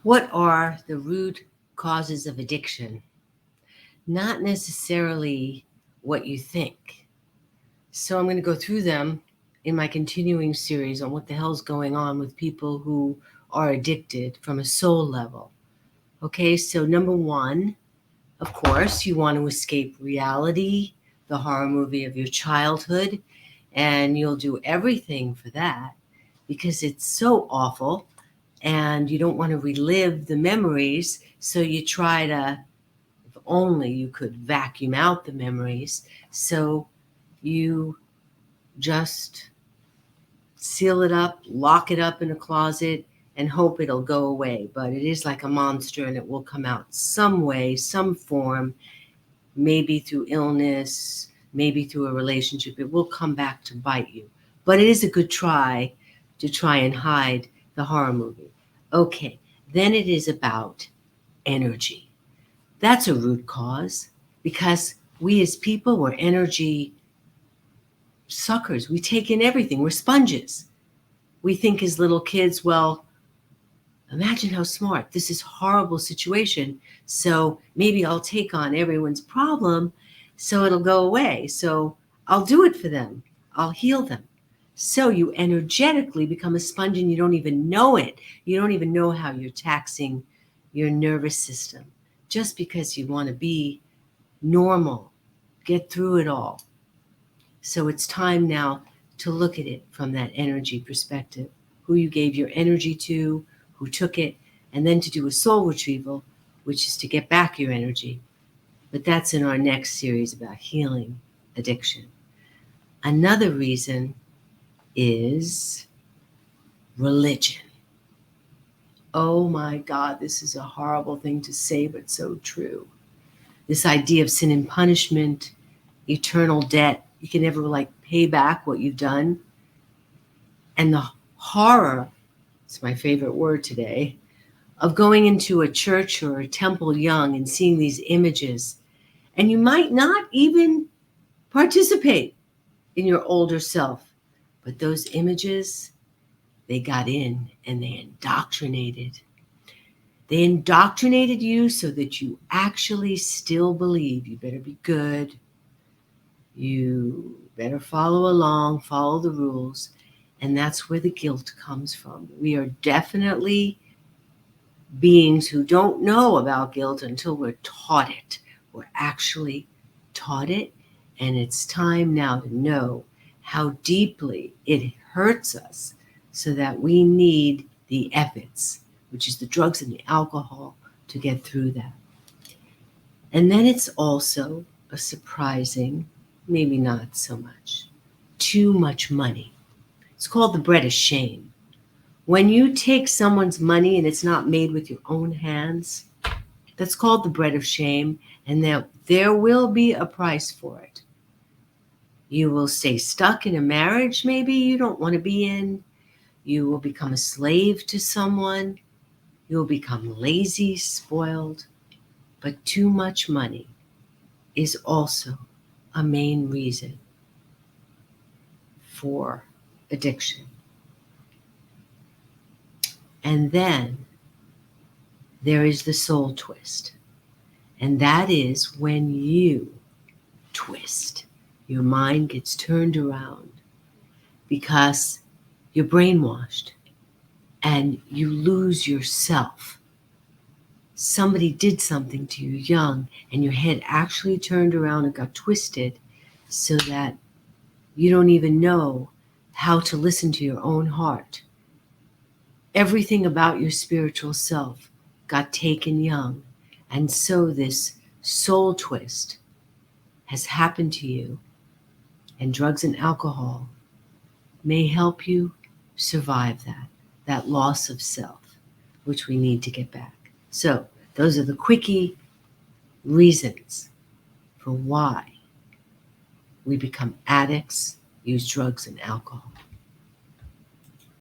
What are the root causes of addiction? Not necessarily what you think. So I'm going to go through them in my continuing series on what the hell's going on with people who are addicted from a soul level. Okay, so number one, of course, you want to escape reality, the horror movie of your childhood, and you'll do everything for that because it's so awful and you don't want to relive the memories. So you try to, if only you could vacuum out the memories. So you just seal it up, lock it up in a closet, and hope it'll go away. But it is like a monster and it will come out some way, some form, maybe through illness, maybe through a relationship. It will come back to bite you. But it is a good try to try and hide the horror movie. Okay, then it is about energy. That's a root cause because we as people, we're energy suckers. We take in everything. We're sponges. We think as little kids, well, imagine how smart. This is a horrible situation. So maybe I'll take on everyone's problem so it'll go away. So I'll do it for them. I'll heal them. So you energetically become a sponge and you don't even know it. You don't even know how you're taxing your nervous system just because you want to be normal, get through it all. So it's time now to look at it from that energy perspective, who you gave your energy to, who took it, and then to do a soul retrieval, which is to get back your energy. But that's in our next series about healing addiction. Another reason is religion. Oh my God, this is a horrible thing to say, but so true. This idea of sin and punishment, eternal debt, you can never pay back what you've done. And the horror, it's my favorite word today, of going into a church or a temple young and seeing these images. And you might not even participate in your older self. But those images, they got in and they indoctrinated. They indoctrinated you so that you actually still believe you better be good. You better follow along, follow the rules. And that's where the guilt comes from. We are definitely beings who don't know about guilt until we're taught it. We're actually taught it. And it's time now to know how deeply it hurts us so that we need the efforts, which is the drugs and the alcohol, to get through that. And then it's also a surprising, maybe not so much, too much money. It's called the bread of shame. When you take someone's money and it's not made with your own hands, that's called the bread of shame, and there will be a price for it. You will stay stuck in a marriage maybe you don't want to be in. You will become a slave to someone. You will become lazy, spoiled. But too much money is also a main reason for addiction. And then there is the soul twist. And that is when you twist. Your mind gets turned around because you're brainwashed and you lose yourself. Somebody did something to you young and your head actually turned around and got twisted so that you don't even know how to listen to your own heart. Everything about your spiritual self got taken young. And so this soul twist has happened to you, and drugs and alcohol may help you survive that loss of self, which we need to get back. So those are the quickie reasons for why we become addicts, use drugs and alcohol.